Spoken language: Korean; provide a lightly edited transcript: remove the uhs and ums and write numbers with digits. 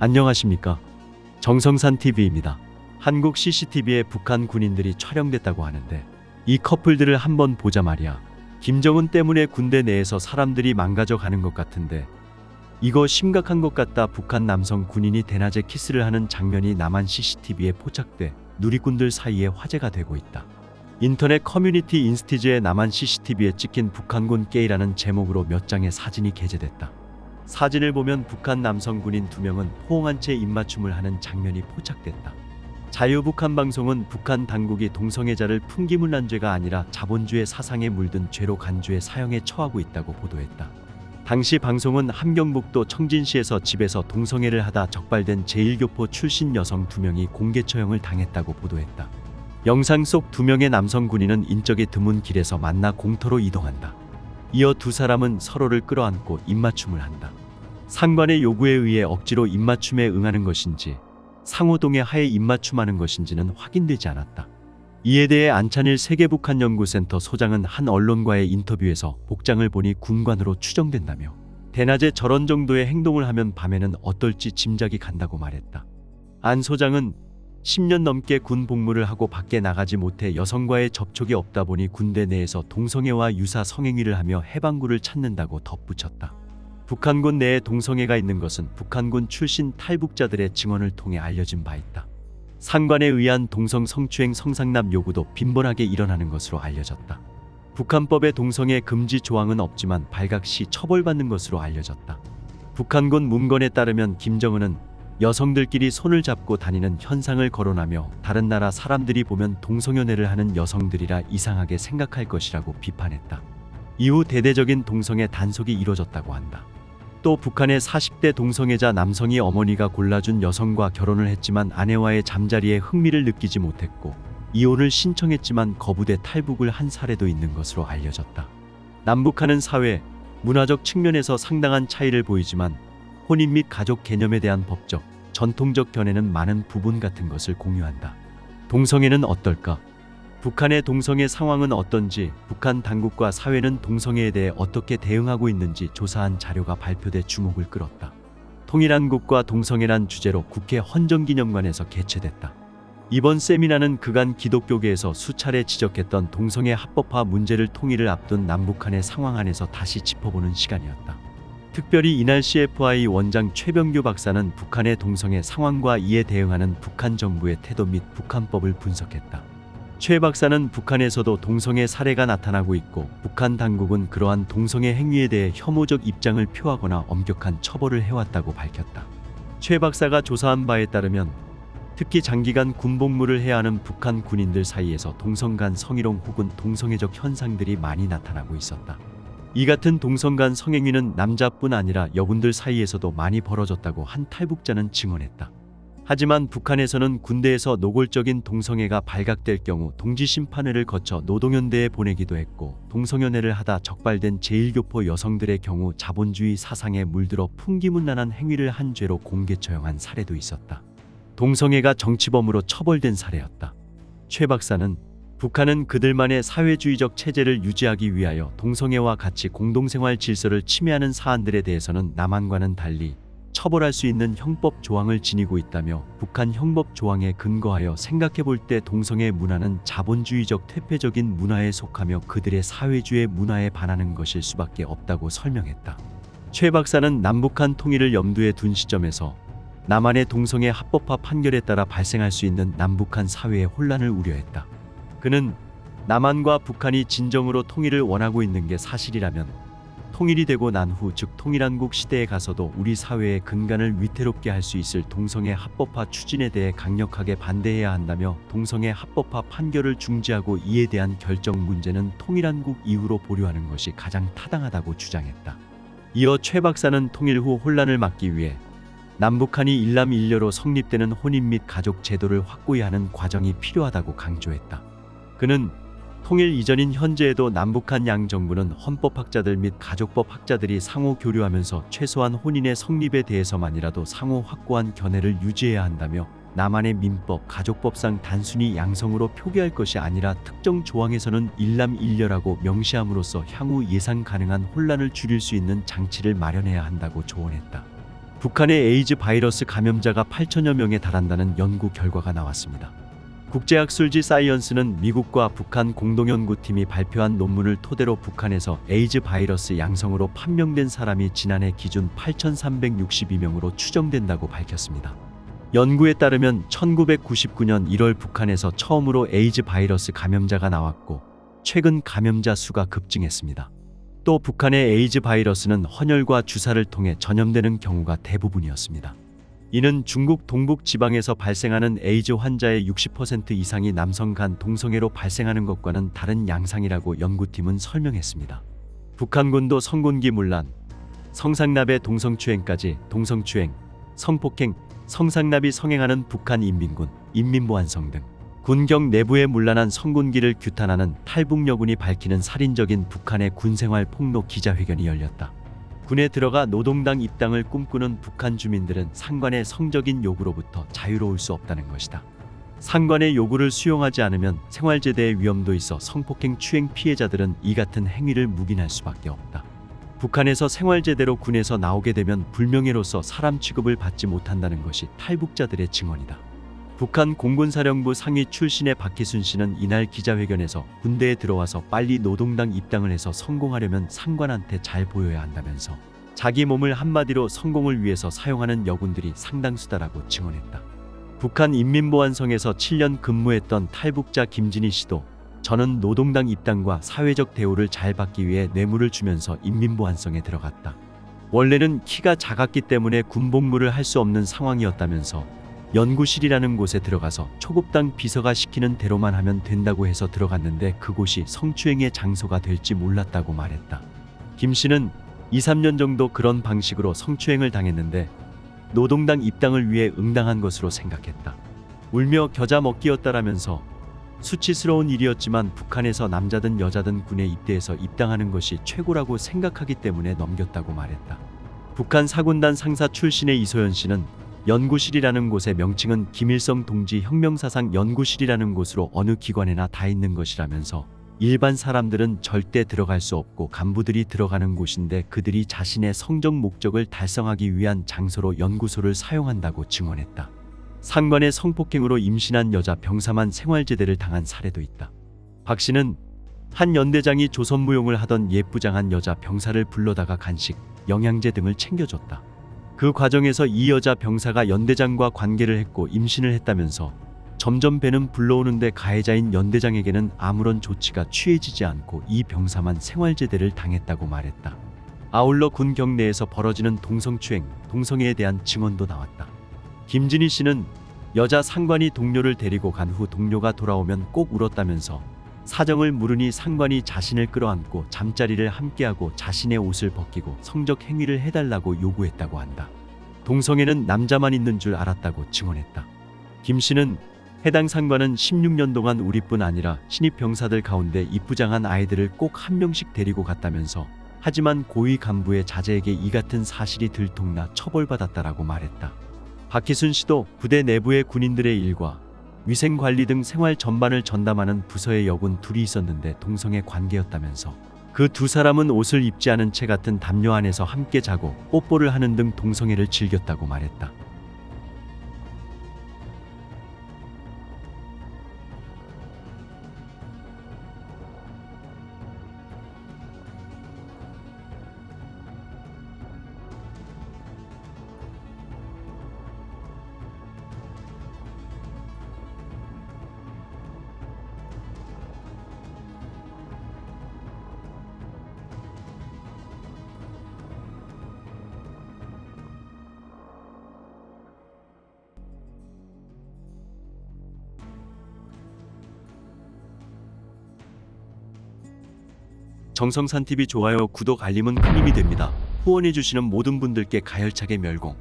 안녕하십니까. 정성산 TV입니다. 한국 CCTV에 북한 군인들이 촬영됐다고 하는데 이 커플들을 한번 보자 말이야. 김정은 때문에 군대 내에서 사람들이 망가져 가는 것 같은데 이거 심각한 것 같다. 북한 남성 군인이 대낮에 키스를 하는 장면이 남한 CCTV에 포착돼 누리꾼들 사이에 화제가 되고 있다. 인터넷 커뮤니티 인스티즈의 남한 CCTV에 찍힌 북한군 게이라는 제목으로 몇 장의 사진이 게재됐다. 사진을 보면 북한 남성 군인 2명은 포옹한 채 입맞춤을 하는 장면이 포착됐다. 자유북한 방송은 북한 당국이 동성애자를 풍기문란 죄가 아니라 자본주의 사상에 물든 죄로 간주해 사형에 처하고 있다고 보도했다. 당시 방송은 함경북도 청진시에서 집에서 동성애를 하다 적발된 제1교포 출신 여성 2명이 공개 처형을 당했다고 보도했다. 영상 속 2명의 남성 군인은 인적이 드문 길에서 만나 공터로 이동한다. 이어 두 사람은 서로를 끌어안고 입맞춤을 한다. 상관의 요구에 의해 억지로 입맞춤에 응하는 것인지 상호동의 하에 입맞춤하는 것인지는 확인되지 않았다. 이에 대해 안찬일 세계북한연구센터 소장은 한 언론과의 인터뷰에서 복장을 보니 군관으로 추정된다며 대낮에 저런 정도의 행동을 하면 밤에는 어떨지 짐작이 간다고 말했다. 안 소장은 10년 넘게 군 복무를 하고 밖에 나가지 못해 여성과의 접촉이 없다 보니 군대 내에서 동성애와 유사 성행위를 하며 해방구를 찾는다고 덧붙였다. 북한군 내에 동성애가 있는 것은 북한군 출신 탈북자들의 증언을 통해 알려진 바 있다. 상관에 의한 동성 성추행 성상납 요구도 빈번하게 일어나는 것으로 알려졌다. 북한법에 동성애 금지 조항은 없지만 발각시 처벌받는 것으로 알려졌다. 북한군 문건에 따르면 김정은은 여성들끼리 손을 잡고 다니는 현상을 거론하며 다른 나라 사람들이 보면 동성연애를 하는 여성들이라 이상하게 생각할 것이라고 비판했다. 이후 대대적인 동성애 단속이 이뤄졌다고 한다. 또 북한의 40대 동성애자 남성이 어머니가 골라준 여성과 결혼을 했지만 아내와의 잠자리에 흥미를 느끼지 못했고 이혼을 신청했지만 거부돼 탈북을 한 사례도 있는 것으로 알려졌다. 남북한은 사회, 문화적 측면에서 상당한 차이를 보이지만 혼인 및 가족 개념에 대한 법적, 전통적 견해는 많은 부분 같은 것을 공유한다. 동성애는 어떨까? 북한의 동성애 상황은 어떤지, 북한 당국과 사회는 동성애에 대해 어떻게 대응하고 있는지 조사한 자료가 발표돼 주목을 끌었다. 통일한국과 동성애란 주제로 국회 헌정기념관에서 개최됐다. 이번 세미나는 그간 기독교계에서 수차례 지적했던 동성애 합법화 문제를 통일을 앞둔 남북한의 상황 안에서 다시 짚어보는 시간이었다. 특별히 이날 CFI 원장 최병규 박사는 북한의 동성애 상황과 이에 대응하는 북한 정부의 태도 및 북한법을 분석했다. 최 박사는 북한에서도 동성애 사례가 나타나고 있고 북한 당국은 그러한 동성애 행위에 대해 혐오적 입장을 표하거나 엄격한 처벌을 해왔다고 밝혔다. 최 박사가 조사한 바에 따르면 특히 장기간 군복무를 해야 하는 북한 군인들 사이에서 동성 간 성희롱 혹은 동성애적 현상들이 많이 나타나고 있었다. 이 같은 동성 간 성행위는 남자뿐 아니라 여군들 사이에서도 많이 벌어졌다고 한 탈북자는 증언했다. 하지만 북한에서는 군대에서 노골적인 동성애가 발각될 경우 동지심판회를 거쳐 노동연대에 보내기도 했고 동성연애를 하다 적발된 제1교포 여성들의 경우 자본주의 사상에 물들어 풍기문란한 행위를 한 죄로 공개 처형한 사례도 있었다. 동성애가 정치범으로 처벌된 사례였다. 최 박사는 북한은 그들만의 사회주의적 체제를 유지하기 위하여 동성애와 같이 공동생활 질서를 침해하는 사안들에 대해서는 남한과는 달리 처벌할 수 있는 형법 조항을 지니고 있다며 북한 형법 조항에 근거하여 생각해볼 때 동성애 문화는 자본주의적 퇴폐적인 문화에 속하며 그들의 사회주의 문화에 반하는 것일 수밖에 없다고 설명했다. 최 박사는 남북한 통일을 염두에 둔 시점에서 남한의 동성애 합법화 판결에 따라 발생할 수 있는 남북한 사회의 혼란을 우려했다. 그는 남한과 북한이 진정으로 통일을 원하고 있는 게 사실이라면 통일이 되고 난 후 즉 통일한국 시대에 가서도 우리 사회의 근간을 위태롭게 할 수 있을 동성애 합법화 추진에 대해 강력하게 반대해야 한다며 동성애 합법화 판결을 중지하고 이에 대한 결정 문제는 통일한국 이후로 보류하는 것이 가장 타당하다고 주장했다. 이어 최 박사는 통일 후 혼란을 막기 위해 남북한이 일남일녀로 성립되는 혼인 및 가족 제도를 확고히 하는 과정이 필요하다고 강조했다. 그는 통일 이전인 현재에도 남북한 양 정부는 헌법학자들 및 가족법학자들이 상호 교류하면서 최소한 혼인의 성립에 대해서만이라도 상호 확고한 견해를 유지해야 한다며 남한의 민법, 가족법상 단순히 양성으로 표기할 것이 아니라 특정 조항에서는 일남일녀라고 명시함으로써 향후 예상 가능한 혼란을 줄일 수 있는 장치를 마련해야 한다고 조언했다. 북한의 에이즈 바이러스 감염자가 8천여 명에 달한다는 연구 결과가 나왔습니다. 국제학술지 사이언스는 미국과 북한 공동연구팀이 발표한 논문을 토대로 북한에서 에이즈 바이러스 양성으로 판명된 사람이 지난해 기준 8,362명으로 추정된다고 밝혔습니다. 연구에 따르면 1999년 1월 북한에서 처음으로 에이즈 바이러스 감염자가 나왔고 최근 감염자 수가 급증했습니다. 또 북한의 에이즈 바이러스는 헌혈과 주사를 통해 전염되는 경우가 대부분이었습니다. 이는 중국 동북 지방에서 발생하는 에이즈 환자의 60% 이상이 남성 간 동성애로 발생하는 것과는 다른 양상이라고 연구팀은 설명했습니다. 북한군도 성군기 문란, 성상납의 동성추행까지 동성추행, 성폭행, 성상납이 성행하는 북한 인민군, 인민보안성 등 군경 내부에 문란한 성군기를 규탄하는 탈북여군이 밝히는 살인적인 북한의 군생활 폭로 기자회견이 열렸다. 군에 들어가 노동당 입당을 꿈꾸는 북한 주민들은 상관의 성적인 요구로부터 자유로울 수 없다는 것이다. 상관의 요구를 수용하지 않으면 생활제대의 위험도 있어 성폭행 추행 피해자들은 이 같은 행위를 묵인할 수밖에 없다. 북한에서 생활제대로 군에서 나오게 되면 불명예로서 사람 취급을 받지 못한다는 것이 탈북자들의 증언이다. 북한 공군사령부 상위 출신의 박희순 씨는 이날 기자회견에서 군대에 들어와서 빨리 노동당 입당을 해서 성공하려면 상관한테 잘 보여야 한다면서 자기 몸을 한마디로 성공을 위해서 사용하는 여군들이 상당수다라고 증언했다. 북한 인민보안성에서 7년 근무했던 탈북자 김진희 씨도 저는 노동당 입당과 사회적 대우를 잘 받기 위해 뇌물을 주면서 인민보안성에 들어갔다. 원래는 키가 작았기 때문에 군복무를 할 수 없는 상황이었다면서 연구실이라는 곳에 들어가서 초급당 비서가 시키는 대로만 하면 된다고 해서 들어갔는데 그곳이 성추행의 장소가 될지 몰랐다고 말했다. 김 씨는 2, 3년 정도 그런 방식으로 성추행을 당했는데 노동당 입당을 위해 응당한 것으로 생각했다. 울며 겨자 먹기였다라면서 수치스러운 일이었지만 북한에서 남자든 여자든 군에 입대해서 입당하는 것이 최고라고 생각하기 때문에 넘겼다고 말했다. 북한 사군단 상사 출신의 이소연 씨는 연구실이라는 곳의 명칭은 김일성 동지 혁명사상 연구실이라는 곳으로 어느 기관에나 다 있는 것이라면서 일반 사람들은 절대 들어갈 수 없고 간부들이 들어가는 곳인데 그들이 자신의 성적 목적을 달성하기 위한 장소로 연구소를 사용한다고 증언했다. 상관의 성폭행으로 임신한 여자 병사만 생활제대를 당한 사례도 있다. 박 씨는 한 연대장이 조선무용을 하던 예쁘장한 여자 병사를 불러다가 간식, 영양제 등을 챙겨줬다. 그 과정에서 이 여자 병사가 연대장과 관계를 했고 임신을 했다면서 점점 배는 불러오는데 가해자인 연대장에게는 아무런 조치가 취해지지 않고 이 병사만 생활제대를 당했다고 말했다. 아울러 군 경내에서 벌어지는 동성추행, 동성애에 대한 증언도 나왔다. 김진희 씨는 여자 상관이 동료를 데리고 간 후 동료가 돌아오면 꼭 울었다면서 사정을 물으니 상관이 자신을 끌어안고 잠자리를 함께하고 자신의 옷을 벗기고 성적 행위를 해달라고 요구했다고 한다. 동성애는 남자만 있는 줄 알았다고 증언했다. 김 씨는 해당 상관은 16년 동안 우리뿐 아니라 신입 병사들 가운데 이쁘장한 아이들을 꼭 한 명씩 데리고 갔다면서 하지만 고위 간부의 자제에게 이 같은 사실이 들통나 처벌받았다라고 말했다. 박희순 씨도 부대 내부의 군인들의 일과 위생관리 등 생활 전반을 전담하는 부서의 여군 둘이 있었는데 동성애 관계였다면서 그 두 사람은 옷을 입지 않은 채 같은 담요 안에서 함께 자고 뽀뽀를 하는 등 동성애를 즐겼다고 말했다. 정성산TV 좋아요, 구독, 알림은 큰 힘이 됩니다. 후원해주시는 모든 분들께 가열차게 멸공.